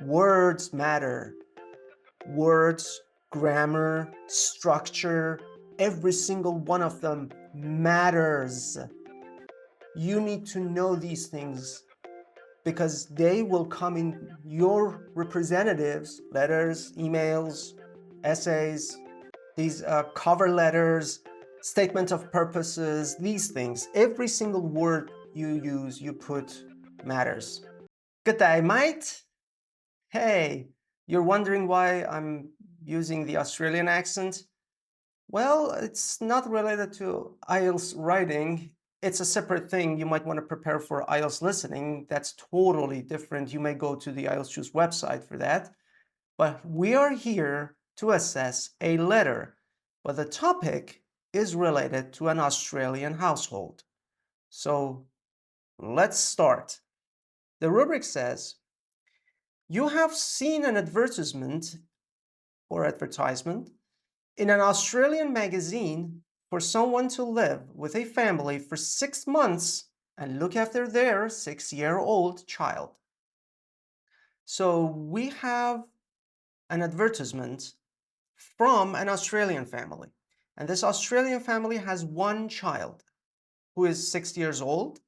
Words matter. Words, grammar, structure, every single one of them matters. You need to know these things because they will come in your representatives, letters, emails, essays, these cover letters, statement of purposes, these things. Every single word you use, you put matters. Good day, mate. Hey, you're wondering why I'm using the Australian accent? Well, it's not related to IELTS writing. It's a separate thing. You might want to prepare for IELTS listening. That's totally different. You may go to the IELTS Juice website for that. But we are here to assess a letter. But the topic is related to an Australian household. So let's start. The rubric says, you have seen an advertisement or advertisement in an Australian magazine for someone to live with a family for 6 months and look after their 6-year-old child. So we have an advertisement from an Australian family. And this Australian family has one child who is 6 years old.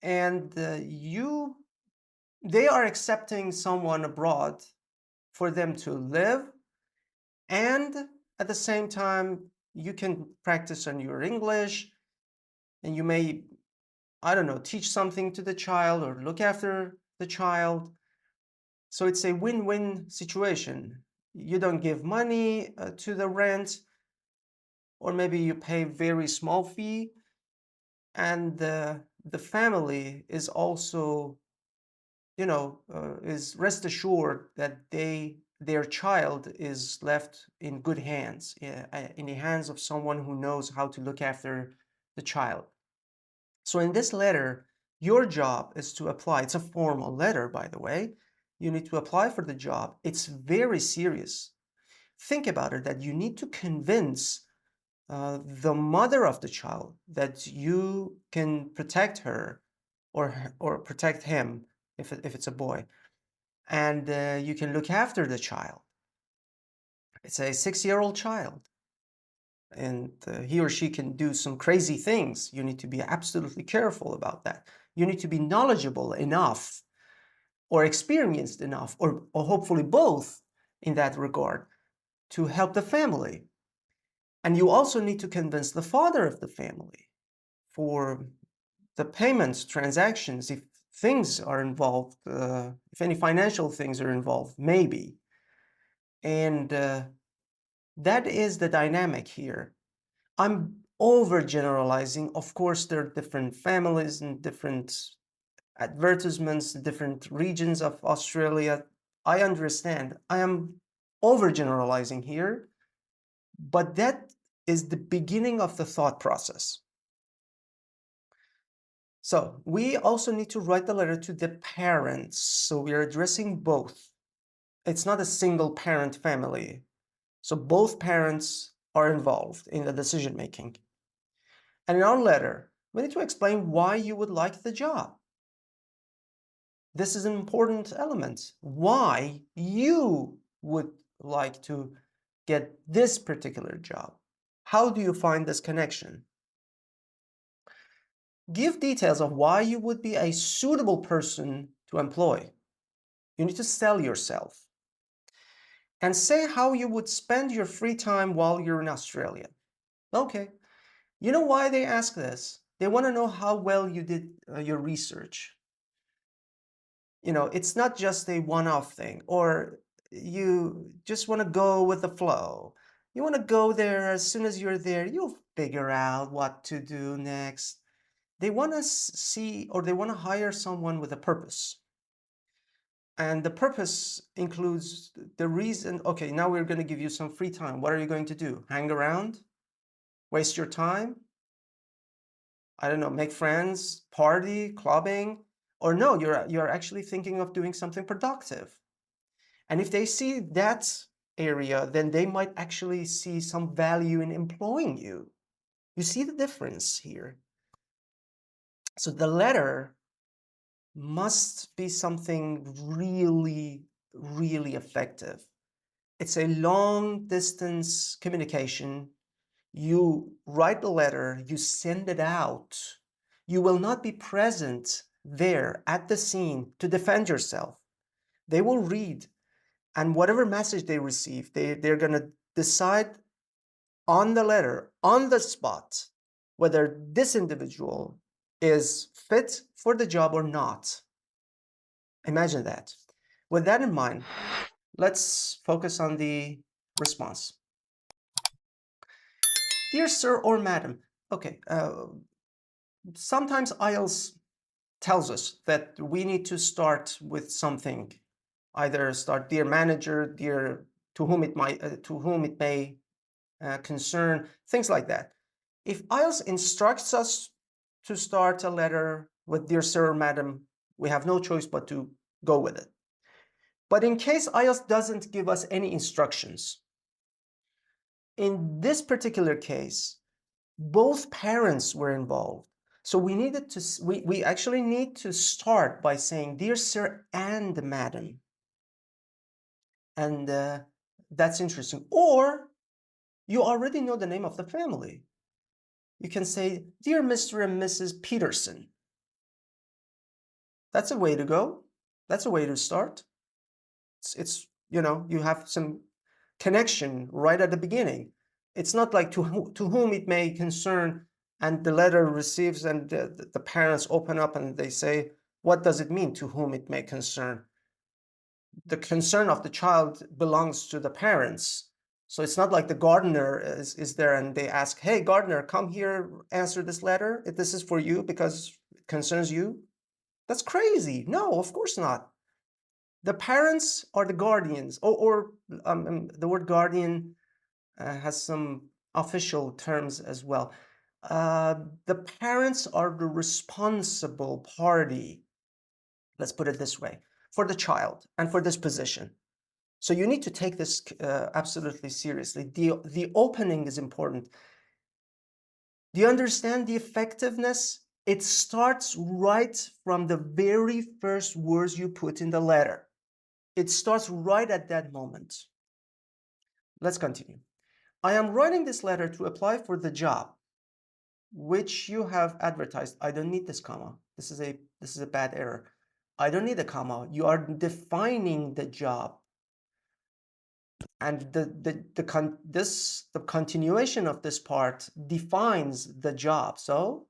And they are accepting someone abroad for them to live, and at the same time you can practice on your English, and you may, I don't know, teach something to the child or look after the child. So it's a win-win situation. You don't give money to the rent, or maybe you pay very small fee, and the family is also, is rest assured that their child is left in good hands, in the hands of someone who knows how to look after the child. So in this letter, your job is to apply. It's a formal letter, by the way. You need to apply for the job. It's very serious. Think about it, that you need to convince the mother of the child that you can protect her or protect him if it's a boy, and you can look after the child. It's a 6-year-old child, and he or she can do some crazy things. You need to be absolutely careful about that. You need to be knowledgeable enough or experienced enough, or hopefully both in that regard, to help the family. And you also need to convince the father of the family for the payments, transactions, if things are involved, if any financial things are involved, maybe. And that is the dynamic here. I'm overgeneralizing. Of course, there are different families and different advertisements, different regions of Australia. I understand. I am overgeneralizing here, but that is the beginning of the thought process. So we also need to write the letter to the parents. So we are addressing both. It's not a single parent family. So both parents are involved in the decision making. And in our letter, we need to explain why you would like the job. This is an important element. Why you would like to get this particular job. How do you find this connection? Give details of why you would be a suitable person to employ. You need to sell yourself. And say how you would spend your free time while you're in Australia. Okay. You know why they ask this? They want to know how well you did your research. It's not just a one-off thing, or you just want to go with the flow. You want to go there. As soon as you're there, you'll figure out what to do next. They want to see, or they want to hire someone with a purpose. And the purpose includes the reason. Okay, now we're going to give you some free time. What are you going to do? Hang around? Waste your time? I don't know, make friends, party, clubbing? Or no, you're actually thinking of doing something productive. And if they see that area, then they might actually see some value in employing you. You see the difference here? So the letter must be something really, really effective. It's a long distance communication. You write the letter, you send it out. You will not be present there at the scene to defend yourself. They will read, and whatever message they receive, they're going to decide on the letter, on the spot, whether this individual is fit for the job or not. Imagine that. With that in mind, let's focus on the response. Dear sir or madam, okay, sometimes IELTS tells us that we need to start with something, either start dear manager, dear to whom it may concern, things like that. If IELTS instructs us to start a letter with dear sir or madam, we have no choice but to go with it. But in case IELTS doesn't give us any instructions, in this particular case, both parents were involved. So we actually need to start by saying, dear sir and madam. And that's interesting. Or you already know the name of the family. You can say, dear Mr. and Mrs. Peterson. That's a way to go. That's a way to start. It's you have some connection right at the beginning. It's not like to whom it may concern, and the letter receives, and the parents open up and they say, what does it mean, to whom it may concern? The concern of the child belongs to the parents. So it's not like the gardener is there and they ask, hey, gardener, come here, answer this letter. This is for you because it concerns you. That's crazy. No, of course not. The parents are the guardians, or the word guardian has some official terms as well. The parents are the responsible party, let's put it this way, for the child and for this position. So you need to take this absolutely seriously. The opening is important. Do you understand the effectiveness? It starts right from the very first words you put in the letter. It starts right at that moment. Let's continue. I am writing this letter to apply for the job which you have advertised. I don't need this comma. This is a bad error. I don't need a comma. You are defining the job. And the continuation of this part defines the job. So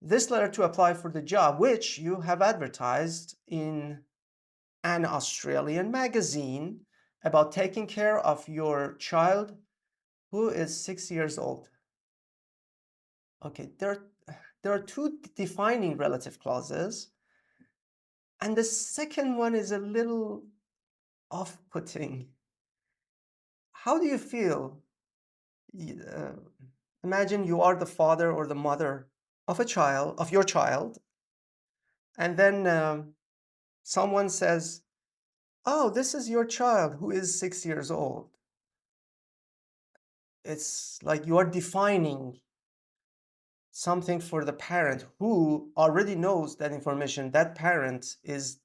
this letter to apply for the job which you have advertised in an Australian magazine about taking care of your child who is 6 years old. Okay, there are two defining relative clauses, and the second one is a little off-putting. How do you feel? Imagine you are the father or the mother of your child, and then someone says, oh, this is your child who is 6 years old. It's like you are defining something for the parent who already knows that information. That parent is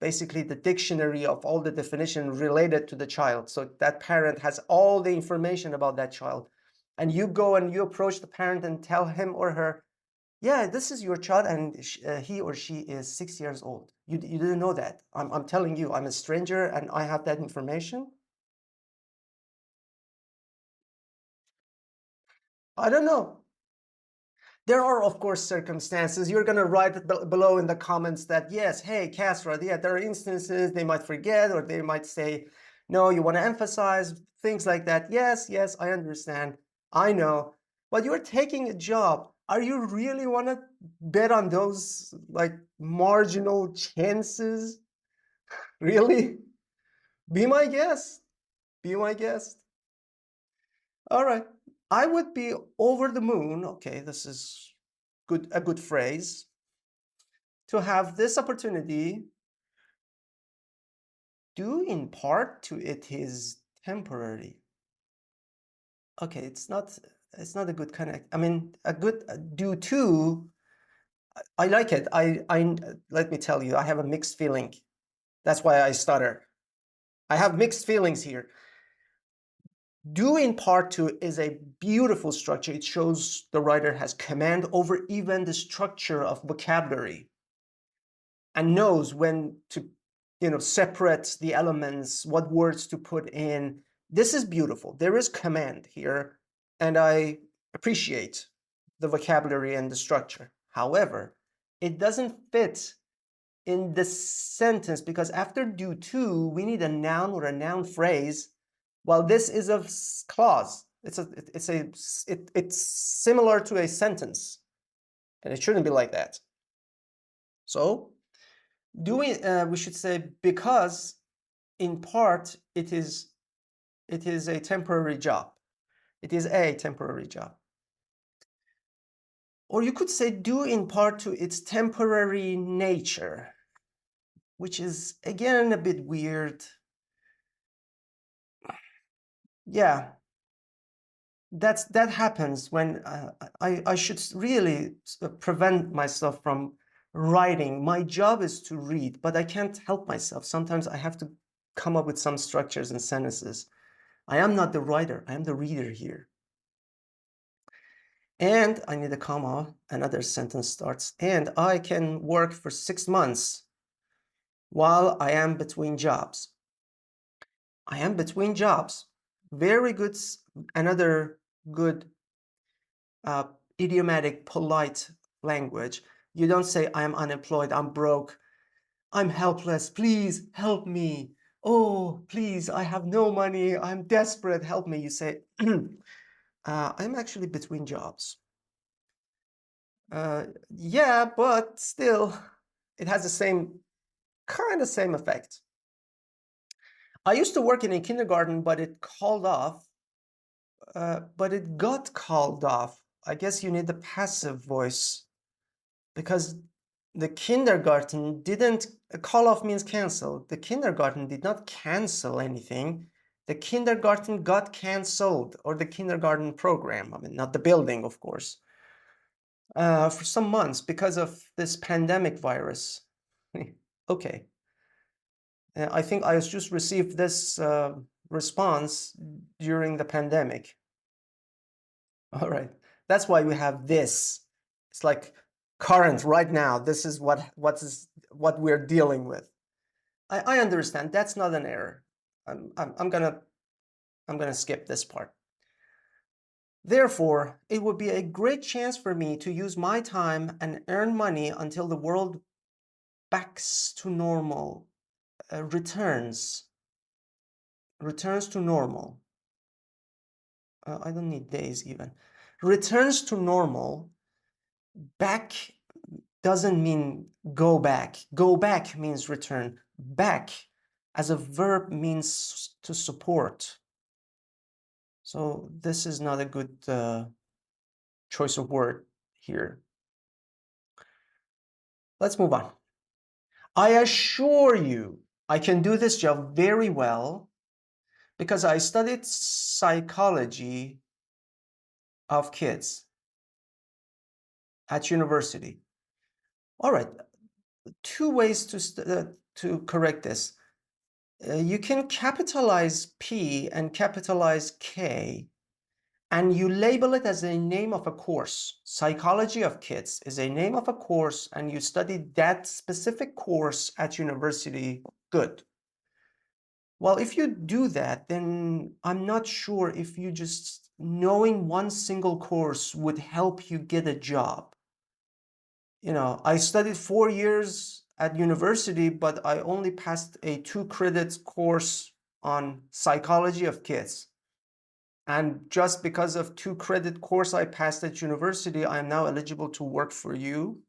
basically the dictionary of all the definition related to the child. So that parent has all the information about that child. And you go and you approach the parent and tell him or her, yeah, this is your child and he or she is 6 years old. You didn't know that. I'm telling you, I'm a stranger and I have that information. I don't know. There are, of course, circumstances. You're going to write below in the comments that, yes, hey, Kasra, yeah, there are instances they might forget or they might say, no, you want to emphasize things like that. Yes, yes, I understand. I know. But you're taking a job. Are you really want to bet on those like marginal chances? Really? Be my guest. Be my guest. All right. I would be over the moon. Okay, this is a good phrase, to have this opportunity due in part to it is temporary. Okay, it's not a good connect. I mean, a good due to, I like it. I let me tell you, I have a mixed feeling That's why I stutter. I have mixed feelings here. Due in part to is a beautiful structure. It shows the writer has command over even the structure of vocabulary and knows when to, separate the elements, what words to put in. This is beautiful. There is command here, and I appreciate the vocabulary and the structure. However, it doesn't fit in the sentence because after due to, we need a noun or a noun phrase, while this is a clause. It's similar to a sentence, and it shouldn't be like that. So we should say because in part it is a temporary job. It is a temporary job. Or you could say due in part to its temporary nature, which is again a bit weird. Yeah, that happens when I should really prevent myself from writing. My job is to read, but I can't help myself. Sometimes I have to come up with some structures and sentences. I am not the writer, I am the reader here. And I need a comma, another sentence starts, and I can work for 6 months while I am between jobs. I am between jobs. Very good, another good idiomatic, polite language. You don't say, I am unemployed, I'm broke, I'm helpless, please help me. Oh, please, I have no money, I'm desperate, help me. You say, I'm actually between jobs. Yeah, but still, it has the same, kind of same effect. I used to work in a kindergarten, but it called off. But it got called off. I guess you need the passive voice because the kindergarten didn't, call off means cancel. The kindergarten did not cancel anything. The kindergarten got canceled, or the kindergarten program. I mean, not the building, of course, for some months because of this pandemic virus. Okay. I think I just received this response during the pandemic. All right. That's why we have this. It's like current right now. This is what we're dealing with. I understand. That's not an error. I'm gonna skip this part. Therefore, it would be a great chance for me to use my time and earn money until the world backs to normal, returns to normal. I don't need days even. Returns to normal. Back doesn't mean go back. Go back means return. Back as a verb means to support. So this is not a good choice of word here. Let's move on. I assure you, I can do this job very well because I studied psychology of kids at university. All right, two ways to correct this. You can capitalize P and capitalize K, and you label it as a name of a course. Psychology of Kids is a name of a course, and you studied that specific course at university. Good. Well, if you do that, then I'm not sure if you just knowing one single course would help you get a job. I studied 4 years at university, but I only passed a 2-credit course on psychology of kids. And just because of 2-credit course I passed at university, I am now eligible to work for you.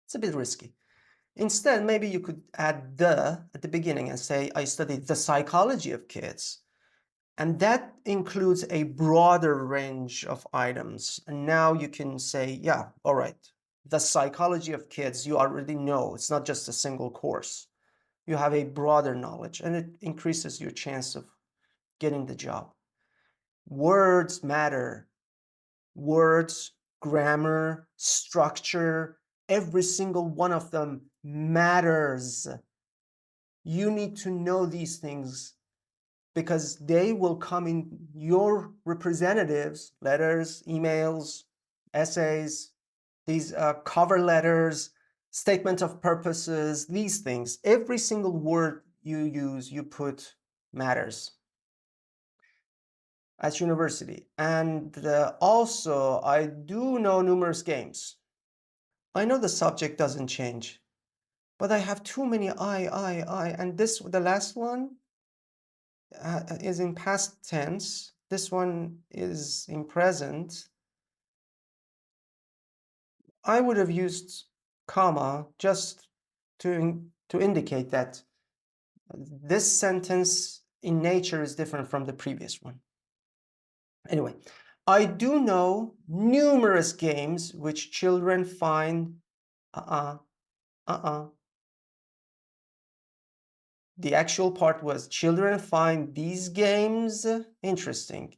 It's a bit risky. Instead, maybe you could add the at the beginning and say, I studied the psychology of kids. And that includes a broader range of items. And now you can say, yeah, all right, the psychology of kids, you already know. It's not just a single course. You have a broader knowledge, and it increases your chance of getting the job. Words matter. Words, grammar, structure, every single one of them matters. You need to know these things because they will come in your representatives, letters, emails, essays, these cover letters, statement of purposes, these things. Every single word you use, you put matters at university. And also, I do know numerous games. I know the subject doesn't change, but I have too many and the last one is in past tense. This one is in present. I would have used comma just to indicate that this sentence in nature is different from the previous one. Anyway, I do know numerous games which children find The actual part was children find these games interesting.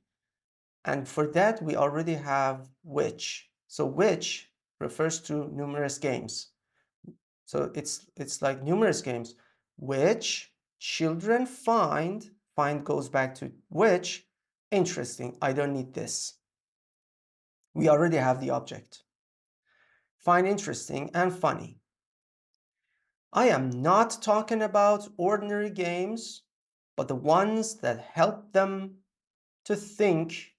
And for that, we already have which. So which refers to numerous games. So it's like numerous games, which children find goes back to which, interesting. I don't need this. We already have the object. Find interesting and funny. I am not talking about ordinary games, but the ones that help them to think.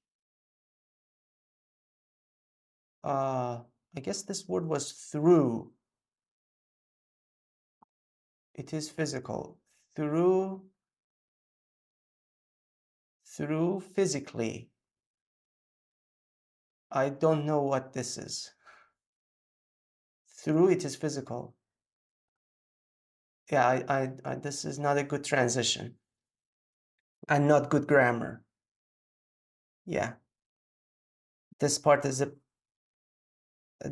I guess this word was through. It is physical. Through physically. I don't know what this is. Through, it is physical. Yeah, this is not a good transition and not good grammar. Yeah, this part is it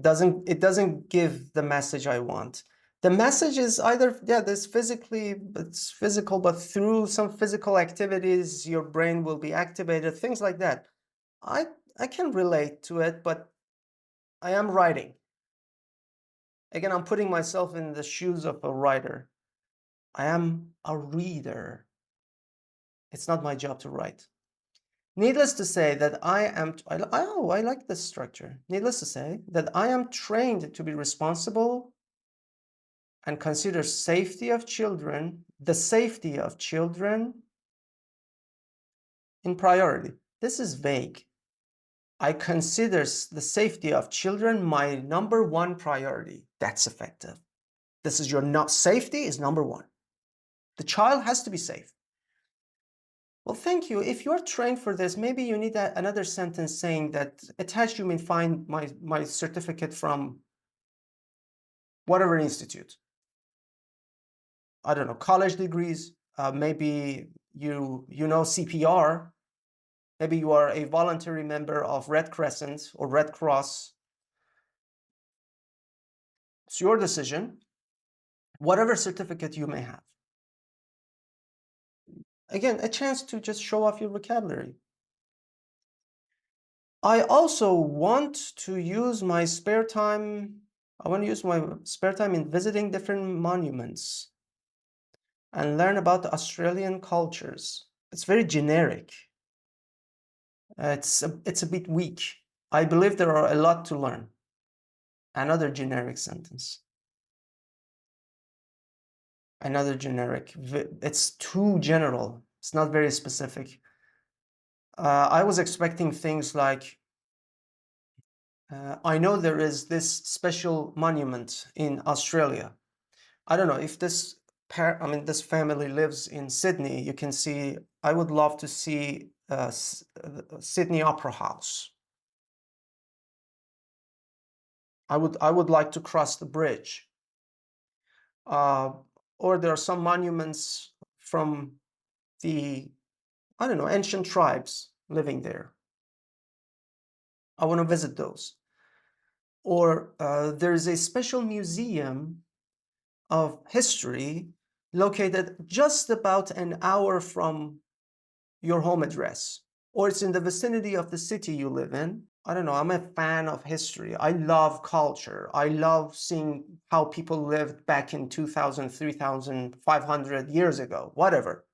doesn't give the message I want. The message is either, yeah, this physically, it's physical, but through some physical activities, your brain will be activated, things like that. I can relate to it, but I am writing. Again, I'm putting myself in the shoes of a writer. I am a reader. It's not my job to write. Needless to say that I like this structure. Needless to say that I am trained to be responsible and consider safety of children, the safety of children in priority. This is vague. I consider the safety of children my number one priority. That's effective. This is your safety is number one. The child has to be safe. Well, thank you. If you're trained for this, maybe you need another sentence saying that attached you may find my certificate from whatever institute. I don't know, college degrees. Maybe you know CPR. Maybe you are a voluntary member of Red Crescent or Red Cross. It's your decision. Whatever certificate you may have. Again, a chance to just show off your vocabulary. I also want to use my spare time. I want to use my spare time in visiting different monuments and learn about the Australian cultures. It's very generic. It's a bit weak. I believe there are a lot to learn. Another generic sentence. Another generic. It's too general. It's not very specific. I was expecting things like, I know there is this special monument in Australia. I don't know if this family lives in Sydney. You can see, I would love to see Sydney Opera House. I would like to cross the bridge. Or there are some monuments from the, I don't know, ancient tribes living there. I want to visit those. Or there's a special museum of history located just about an hour from your home address, or it's in the vicinity of the city you live in. I don't know, I'm a fan of history. I love culture. I love seeing how people lived back in 2000, 3,500 years ago, whatever.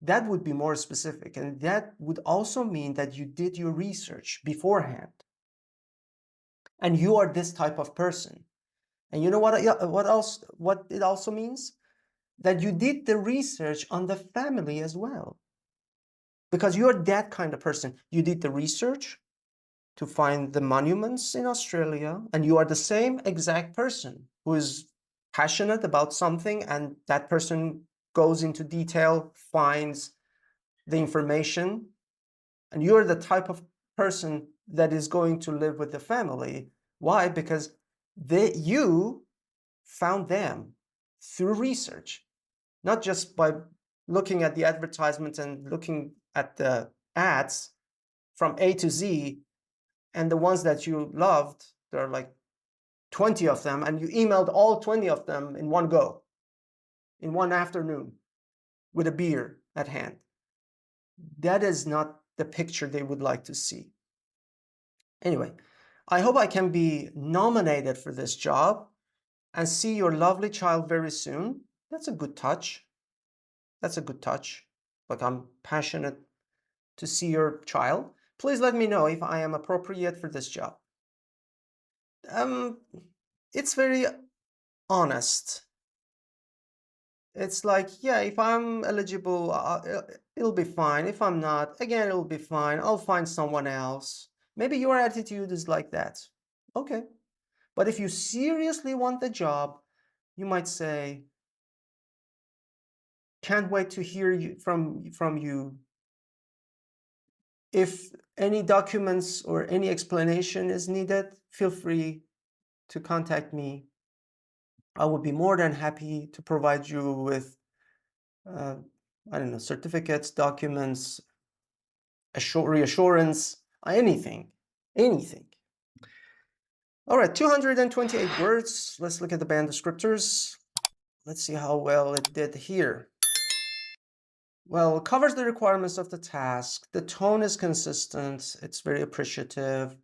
That would be more specific. And that would also mean that you did your research beforehand. And you are this type of person. And you know what it also means? That you did the research on the family as well. Because you're that kind of person. You did the research to find the monuments in Australia, and you are the same exact person who is passionate about something, and that person goes into detail, finds the information, and you're the type of person that is going to live with the family. Why? Because you found them through research, not just by looking at the advertisements and looking at the ads from A to Z, and the ones that you loved, there are like 20 of them, and you emailed all 20 of them in one go, in one afternoon, with a beer at hand. That is not the picture they would like to see. Anyway, I hope I can be nominated for this job and see your lovely child very soon. That's a good touch. That's a good touch. Like, I'm passionate to see your child. Please let me know if I am appropriate for this job. It's very honest. It's like, yeah, if I'm eligible, it'll be fine. If I'm not, again, it'll be fine. I'll find someone else. Maybe your attitude is like that. Okay. But if you seriously want the job, you might say, can't wait to hear from you. If any documents or any explanation is needed, feel free to contact me. I would be more than happy to provide you with, I don't know, certificates, documents, reassurance, anything. All right, 228 words. Let's look at the band descriptors. Let's see how well it did here. Well, it covers the requirements of the task. The tone is consistent. It's very appreciative.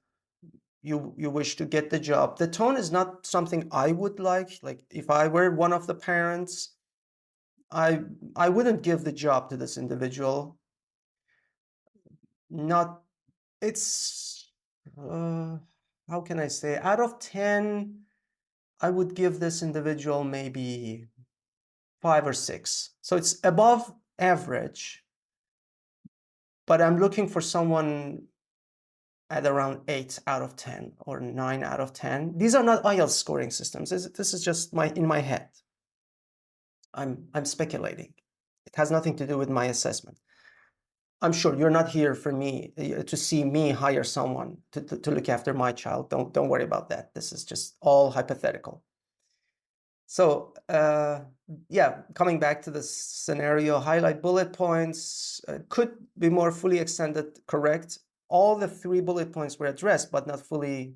You wish to get the job. The tone is not something I would like. Like, if I were one of the parents, I wouldn't give the job to this individual. Not, it's, how can I say? Out of 10, I would give this individual maybe 5 or 6. So it's above average, but I'm looking for someone at around 8 out of 10 or 9 out of 10. These are not IELTS scoring systems. This is just in my head. I'm speculating. It has nothing to do with my assessment. I'm sure you're not here for me to see me hire someone to look after my child. Don't worry about that. This is just all hypothetical. So yeah, coming back to the scenario, highlight bullet points, could be more fully extended, correct. All the 3 bullet points were addressed, but not fully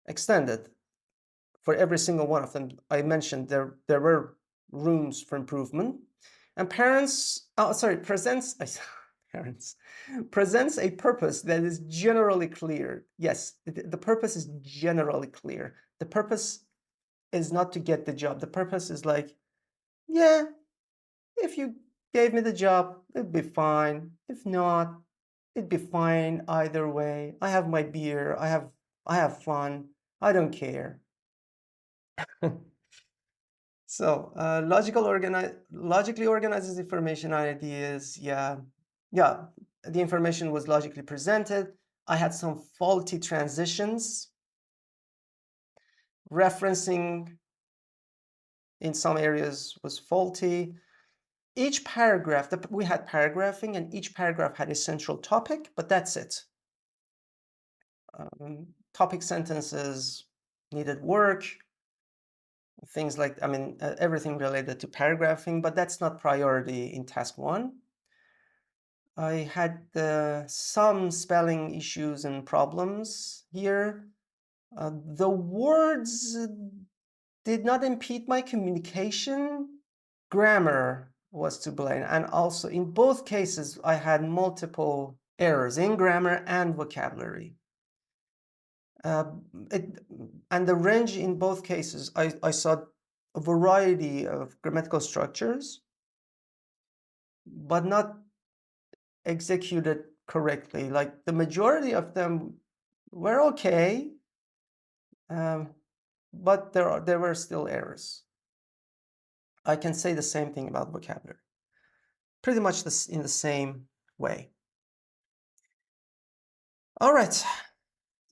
extended. For every single one of them, I mentioned there were rooms for improvement. And presents a purpose that is generally clear. Yes, the purpose is generally clear. The purpose is not to get the job. The purpose is like, yeah, if you gave me the job, it'd be fine. If not, it'd be fine either way. I have my beer. I have fun. I don't care. So logically organizes information ideas. Yeah, the information was logically presented. I had some faulty transitions. Referencing in some areas was faulty. Each paragraph, we had paragraphing, and each paragraph had a central topic, but that's it. Topic sentences needed work. Things like, everything related to paragraphing, but that's not priority in task 1. I had some spelling issues and problems here. The words did not impede my communication. Grammar was to blame, and also in both cases I had multiple errors in grammar and vocabulary. And the range in both cases, I saw a variety of grammatical structures, but not executed correctly. Like the majority of them were okay, um, but there were still errors. I can say the same thing about vocabulary, pretty much in the same way. All right,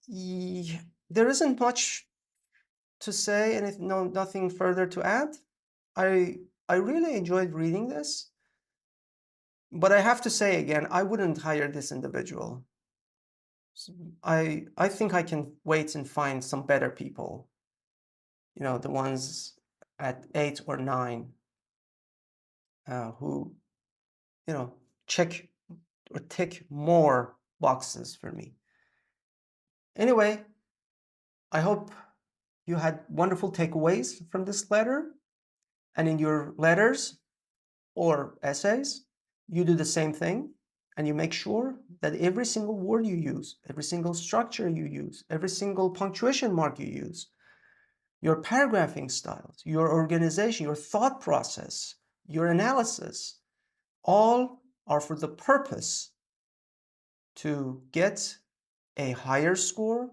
there isn't much to say, and nothing further to add. I really enjoyed reading this, but I have to say again, I wouldn't hire this individual. I think I can wait and find some better people, the ones at 8 or 9, who, check or tick more boxes for me. Anyway, I hope you had wonderful takeaways from this letter, and in your letters or essays, you do the same thing, and you make sure that every single word you use, every single structure you use, every single punctuation mark you use, your paragraphing styles, your organization, your thought process, your analysis, all are for the purpose to get a higher score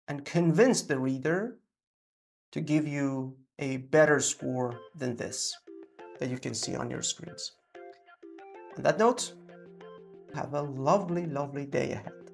and convince the reader to give you a better score than this that you can see on your screens. On that note, have a lovely, lovely day ahead.